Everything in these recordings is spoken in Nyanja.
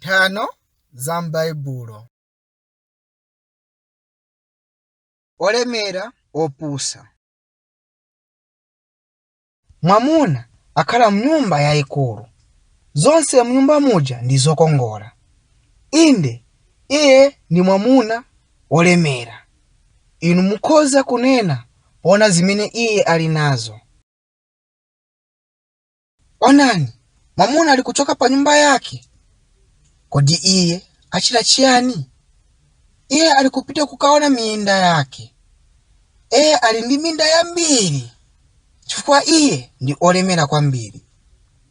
5 za m'Baibulo. Olemera opusa. Mwamuna akhala mnyumba yayikulu, zonse mnyumba muja ndi zokongola. Inde iye ndi mwamuna olemera. Inu mukhoza kunena pona zimene iye ali nazo. Onani, mwamuna ali kuchoka pa nyumba yake. Kodi iye achita chiyani? Iye ali kupita kukaona minda yake. Iye ali ndi minda yambiri, chifukwa iye ndi olemera kwambiri.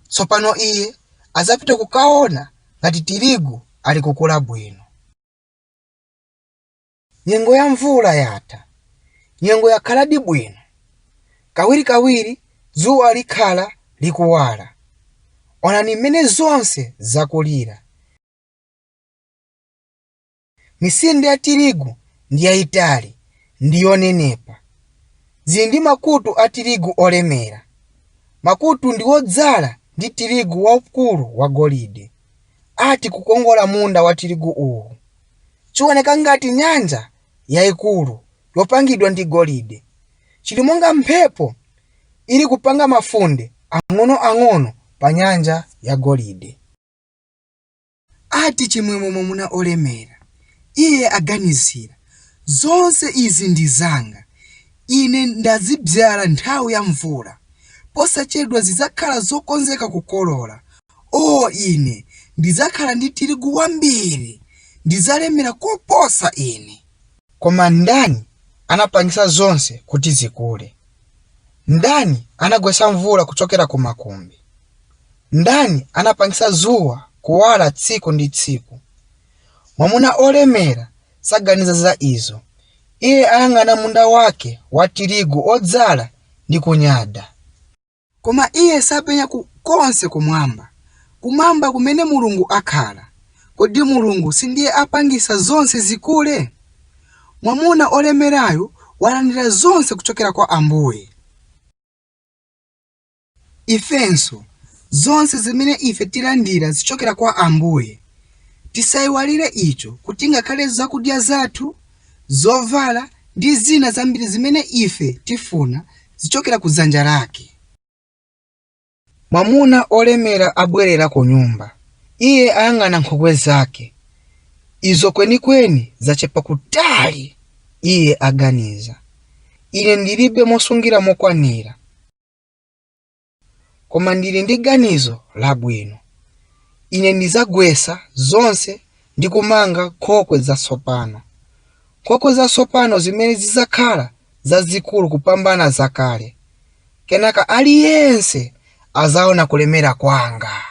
Tsopano iye azapita kukaona ngati tirigu ali kukula bwino. Nyengo ya mvula yatha, nyengo yakhaladi bwino. Kawirikawiri dzuwa likhala likuwala. Onani mmene zonse zakulira. Misinde ya tirigu ndi yayitali ndi yonenepa. Zili ndi makutu a tirigu olemera. Makutu ndi odzala ndi tirigu waukulu wa golide. Ati kukongola munda wa tirigu uwu. Chiwoneka ngati nyanja yayikulu yopangidwa ndi golide. Chili monga mphepo ili kupanga mafunde ang'onoang'ono pa nyanja ya golide. Ati chimwemwe mwamuna olemera. Iye aganizira, zonse izi ndi zanga. Ine ndazibyala nthawi ya mvula. Posachedwa zidzakhala zokonzeka kukolola. Ine ndidzakhala ndi tirigu wambiri. Ndidzalemera koposa ine. Koma ndani anapangisa zonse kuti zikule? Ndani anagwetsa mvula kuchokera ku makumbi? Ndani anapangisa dzuwa kuwala tsiku ndi tsiku? Mwamuna olemera saganiza za izo. Iye ayang'ana munda wake wa tirigu odzala ndi kunyada. Koma iye sapenya konse kumwamba. Kumwamba kumene Mulungu akhala. Kodi Mulungu sindiye apangisa zonse zikule? Mwamuna olemerayo walandira zonse kuchokera kwa Ambuye. Ifenso zonse zimene ife tilandira zichokera kwa Ambuye. Tisayiwalire icho kuti ngakhale zakudya zathu, zovala ndi zina zambiri zimene ife tifuna zichokera ku dzanja lake. Mwamuna olemera abwerera ku nyumba. Iye ayang'ana nkhokwe zake. Izo kwenikweni zachepa kutali. Iye aganiza, ine ndilibe mosungira mokwanira. Koma ndili ndi ganizo labwino. Ine ndidzagwetsa zonse ndi kumanga nkhokwe zatsopano. Nkhokwe zatsopano zimene zidzakhala zazikulu kupambana zakale. Kenaka aliyense azaona kulemera kwanga.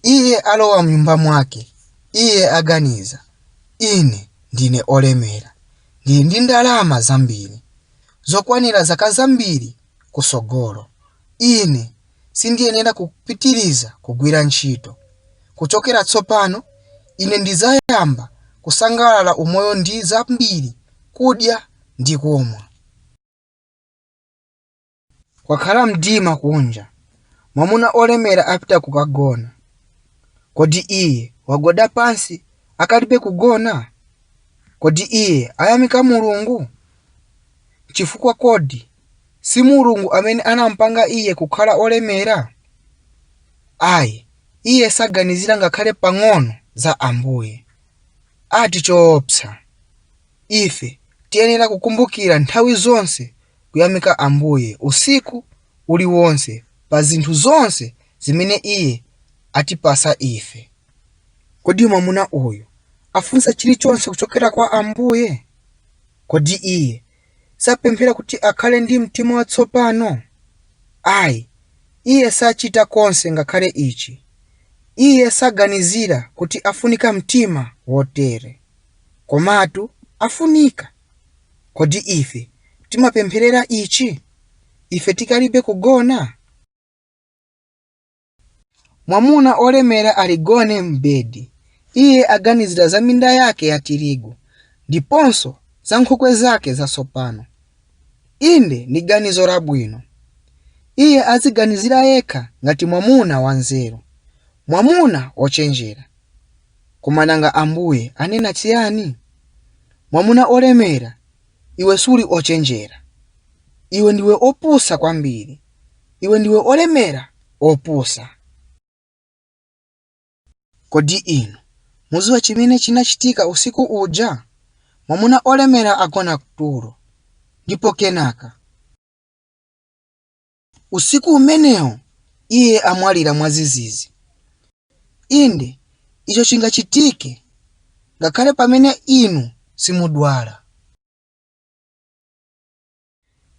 Iye alowa mnyumba mwake. Iye aganiza, ine ndine olemera. Ndili ndi ndalama zambiri, zokwanira zaka zambiri kusogolo. Ine sindiyenera kupitiriza kugwira ntchito. Kuchokera tsopano, ine ndidzayamba kusangalala umoyo ndi zambiri, kudya ndi kumwa. Kwakhala mdima kunja. Mwamuna olemera apita kukagona. Kodi iye wagwada pansi akalibe kugona? Kodi iye ayamika Mulungu? Chifukwa kodi si Mulungu amene anampanga iye kukhala olemera? Ayi, iye saganizira ngakhale pang'ono za Ambuye. Ati choopsa. Ife tiyenera kukumbukira nthawi zonse kuyamika Ambuye usiku uliwonse pa zinthu zonse zimene iye atipasa ife. Kodi mwamuna uyu afunsa chilichonse kuchokera kwa Ambuye? Kodi iye sapemphera kuti akhale ndi mtima watsopano? Ayi, iye sachita konse ngakhale ichi. Iye saganizira kuti afunika mtima wotere. Komatu afunika. Kodi ife timapempherera ichi? Ife tikalibe kugona? Mwamuna olemera aligone m'bedi. Iye aganizira za minda yake ya tirigu, ndiponso za nkhokwe zake zatsopano. Inde ndi ganizo labwino. Iye aziganizira yekha ngati mwamuna wanzeru. Mwamuna ochenjera. Koma nanga Ambuye anena chiyani? Mwamuna olemera, iwe suli ochenjera. Iwe ndiwe opusa kwambiri. Iwe ndiwe olemera opusa. Kodi inu muziwa chimene chinachitika usiku uja? Mwamuna olemera agona tulo, ndipo kenaka usiku umenewo iye amwalira mwazizizi. Inde icho chingachitike ngakhale pamene inu simudwala.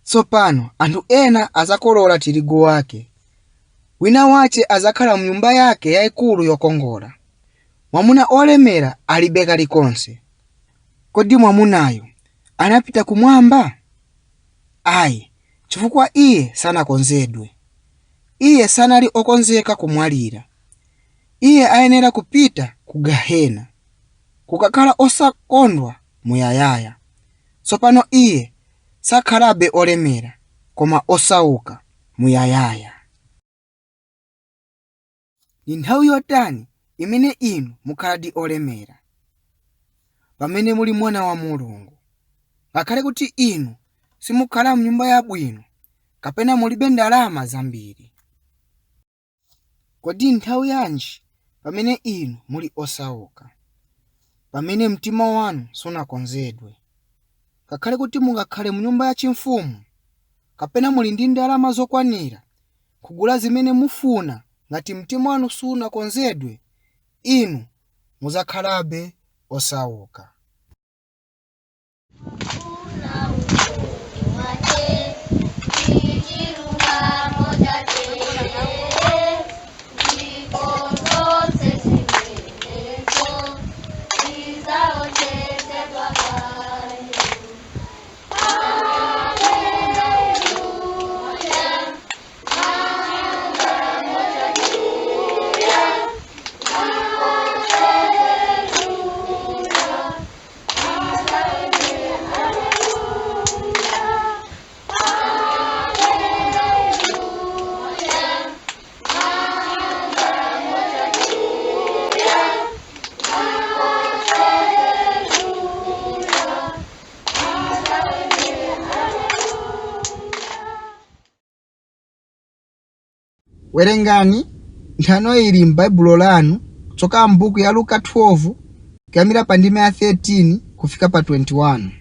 Tsopano anthu ena azakolola tirigu wake. Wina wace azakhala mnyumba yake yayikulu yokongola. Mwamuna olemera alibe kalikonse. Kodi mwamunayo anapita kumwamba? Ayi, chifukwa iye sanakonzedwe. Iye sanali okonzeka kumwalira. Iye ayenera kupita ku Gehena, kukakhala osakondwa muyayaya. Tsopano iye sakhalabe olemera, koma osauka muyayaya. Ni nthawi yotani imene inu mukhaladi olemera? Pamene muli mwana wa Mulungu. Ngakhale kuti inu simukhala mnyumba yabwino, kapena mulibe ndalama zambiri. Kodi nthawi yanji pamene inu muli osauka, pamene mtima wanu sunakonzedwe. Ngakhale kuti mungakhale mnyumba ya chimfumu, kapena muli ndi ndalama zokwanira kugula zimene mufuna, ngati mtima wanu sunakonzedwe, inu muzakhalabe osauka. Werengani nthano ili m'Baibulo lanu kuchoka m'buku ya Luka 12 kuyambira pa ndime ya 13 kufika pa 21.